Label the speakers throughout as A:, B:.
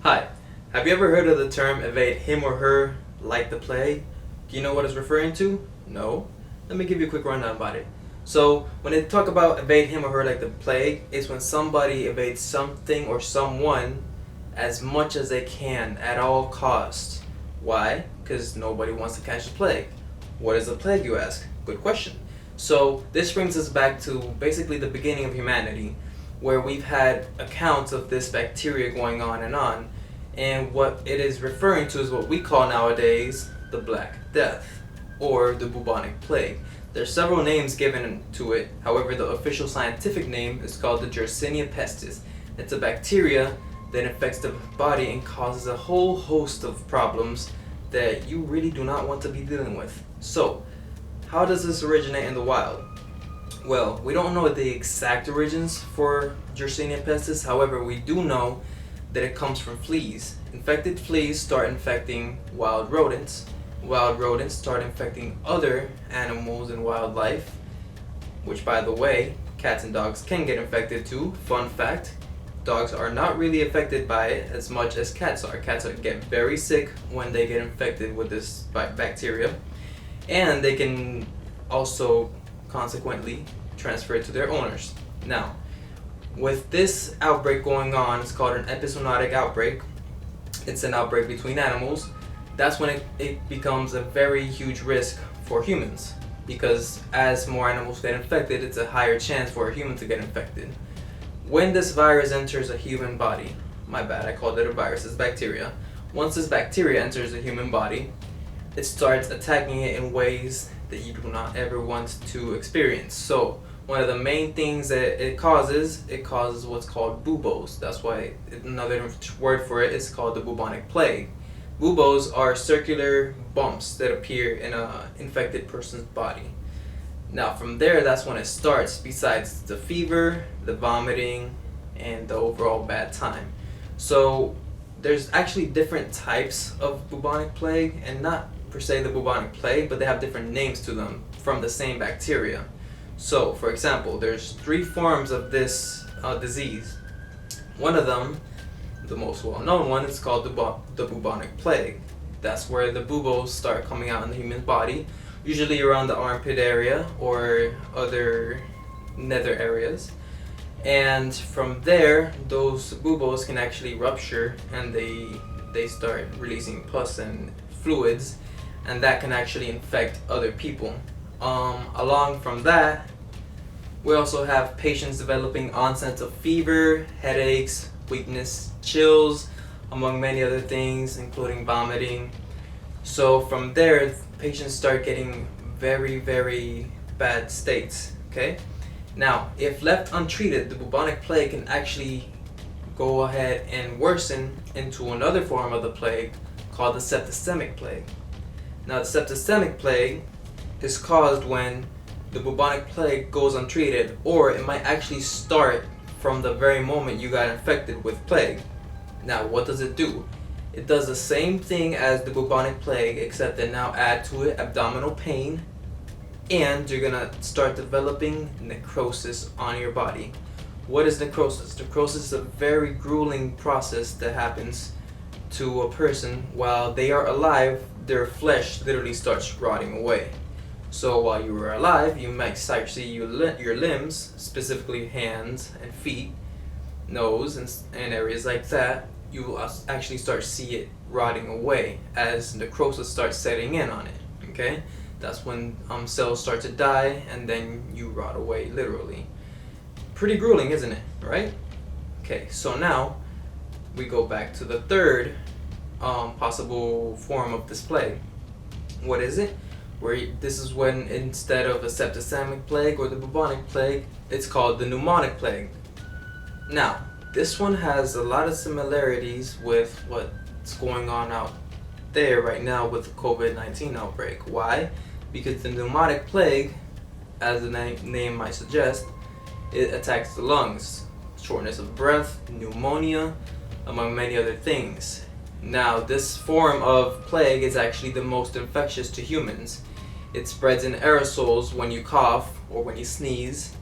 A: Hi, have you ever heard of the term evade him or her like the plague? Do you know what it's referring to? No? Let me give you a quick rundown about it. So, when they talk about evade him or her like the plague, it's when somebody evades something or someone as much as they can at all costs. Why? Because nobody wants to catch the plague. What is a plague, you ask? Good question. So, this brings us back to basically the beginning of humanity, where we've had accounts of this bacteria going on, and what it is referring to is what we call nowadays the Black Death, or the bubonic plague. There's several names given to it, however the official scientific name is called the Yersinia pestis. It's a bacteria that infects the body and causes a whole host of problems that you really do not want to be dealing with. So, how does this originate in the wild? Well, we don't know the exact origins for Yersinia pestis, however, we do know that it comes from fleas. Infected fleas start infecting wild rodents. Wild rodents start infecting other animals and wildlife, which, by the way, cats and dogs can get infected too. Fun fact, dogs are not really affected by it as much as cats are. Get very sick when they get infected with this bacteria, and they can also consequently transfer it to their owners. Now, with this outbreak going on, it's called an epizootic outbreak. It's an outbreak between animals. That's when it becomes a very huge risk for humans, because as more animals get infected, it's a higher chance for a human to get infected. When this virus enters a human body, my bad, I called it a virus, it's bacteria. Once this bacteria enters a human body, it starts attacking it in ways that you do not ever want to experience. So, one of the main things that it causes what's called buboes. That's why another word for it is called the bubonic plague. Buboes are circular bumps that appear in an infected person's body. Now, from there, that's when it starts, besides the fever, the vomiting, and the overall bad time. So, there's actually different types of bubonic plague, and not per se the bubonic plague, but they have different names to them from the same bacteria. So, for example, there's 3 forms of this disease. One of them, the most well-known one, is called the bubonic plague. That's where the buboes start coming out in the human body, usually around the armpit area or other nether areas. And from there, those buboes can actually rupture, and they start releasing pus and fluids, and that can actually infect other people. Along from that, we also have patients developing onsets of fever, headaches, weakness, chills, among many other things, including vomiting. So from there, patients start getting very, very bad states, okay? Now, if left untreated, the bubonic plague can actually go ahead and worsen into another form of the plague called the septicemic plague. Now, the septicemic plague is caused when the bubonic plague goes untreated, or it might actually start from the very moment you got infected with plague. Now, what does it do? It does the same thing as the bubonic plague, except that now add to it abdominal pain, and you're gonna start developing necrosis on your body. What is necrosis? Necrosis is a very grueling process that happens to a person while they are alive. Their flesh literally starts rotting away. So while you were alive, you might start to see your limbs, specifically hands and feet, nose, and areas like that. You will actually start to see it rotting away as necrosis starts setting in on it. Okay, that's when cells start to die, and then you rot away, literally. Pretty grueling, isn't it? Right? Okay, so now we go back to the third possible form of this plague. What is it? This is when, instead of a septicemic plague or the bubonic plague, it's called the pneumonic plague. Now, this one has a lot of similarities with what's going on out there right now with the COVID-19 outbreak. Why? Because the pneumonic plague, as the name might suggest, it attacks the lungs, shortness of breath, pneumonia, among many other things. Now, this form of plague is actually the most infectious to humans. It spreads in aerosols when you cough or when you sneeze,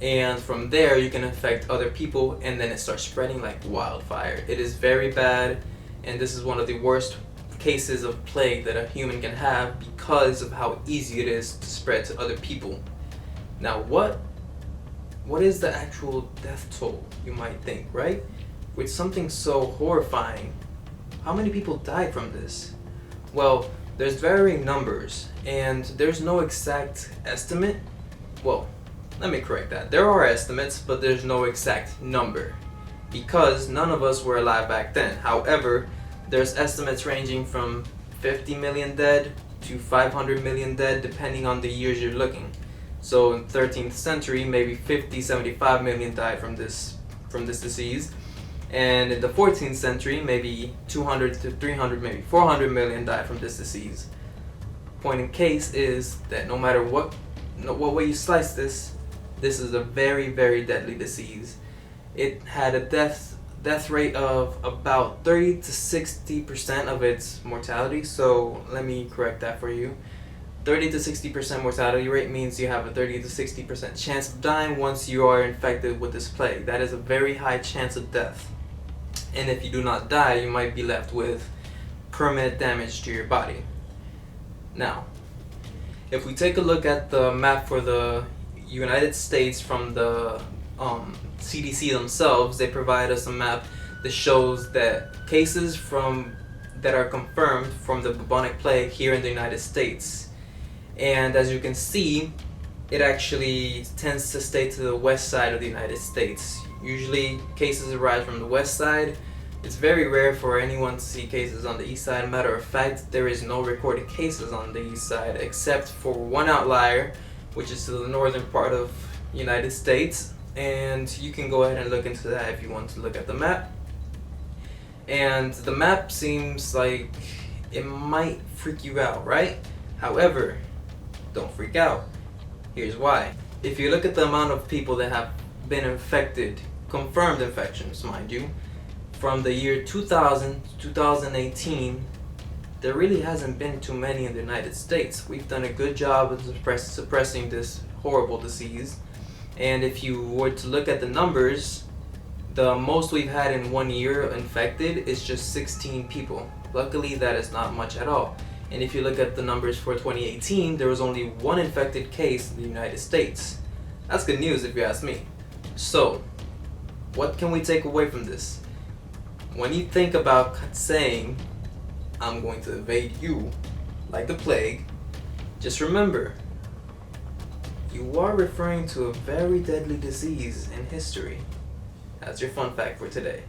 A: and from there you can infect other people, and then it starts spreading like wildfire. It is very bad, and this is one of the worst cases of plague that a human can have because of how easy it is to spread to other people. Now, what is the actual death toll, you might think, right? With something so horrifying, how many people died from this? Well, there's varying numbers, and there's no exact estimate. Well, let me correct that. There are estimates, but there's no exact number, because none of us were alive back then. However, there's estimates ranging from 50 million dead to 500 million dead, depending on the years you're looking. So in 13th century, maybe 50, 75 million died from this disease. And in the 14th century, maybe 200 to 300, maybe 400 million died from this disease. Point in case is that no matter what way you slice this is a very, very deadly disease. It had a death rate of about 30 to 60% of its mortality. So let me correct that for you. 30 to 60% mortality rate means you have a 30 to 60% chance of dying once you are infected with this plague. That is a very high chance of death. And if you do not die, you might be left with permanent damage to your body. Now, if we take a look at the map for the United States from the CDC themselves, they provide us a map that shows that cases that are confirmed from the bubonic plague here in the United States. And as you can see, it actually tends to stay to the west side of the United States. Usually cases arise from the west side. It's very rare for anyone to see cases on the east side. Matter of fact, there is no recorded cases on the east side except for one outlier, which is to the northern part of the United States. And you can go ahead and look into that if you want to look at the map. And the map seems like it might freak you out, right? However, don't freak out. Here's why. If you look at the amount of people that have been infected, confirmed infections, mind you, from the year 2000 to 2018, there really hasn't been too many in the United States. We've done a good job of suppressing this horrible disease. And if you were to look at the numbers, the most we've had in 1 year infected is just 16 people. Luckily, that is not much at all. And if you look at the numbers for 2018, there was only one infected case in the United States. That's good news if you ask me. So, what can we take away from this? When you think about saying, I'm going to evade you like the plague, just remember, you are referring to a very deadly disease in history. That's your fun fact for today.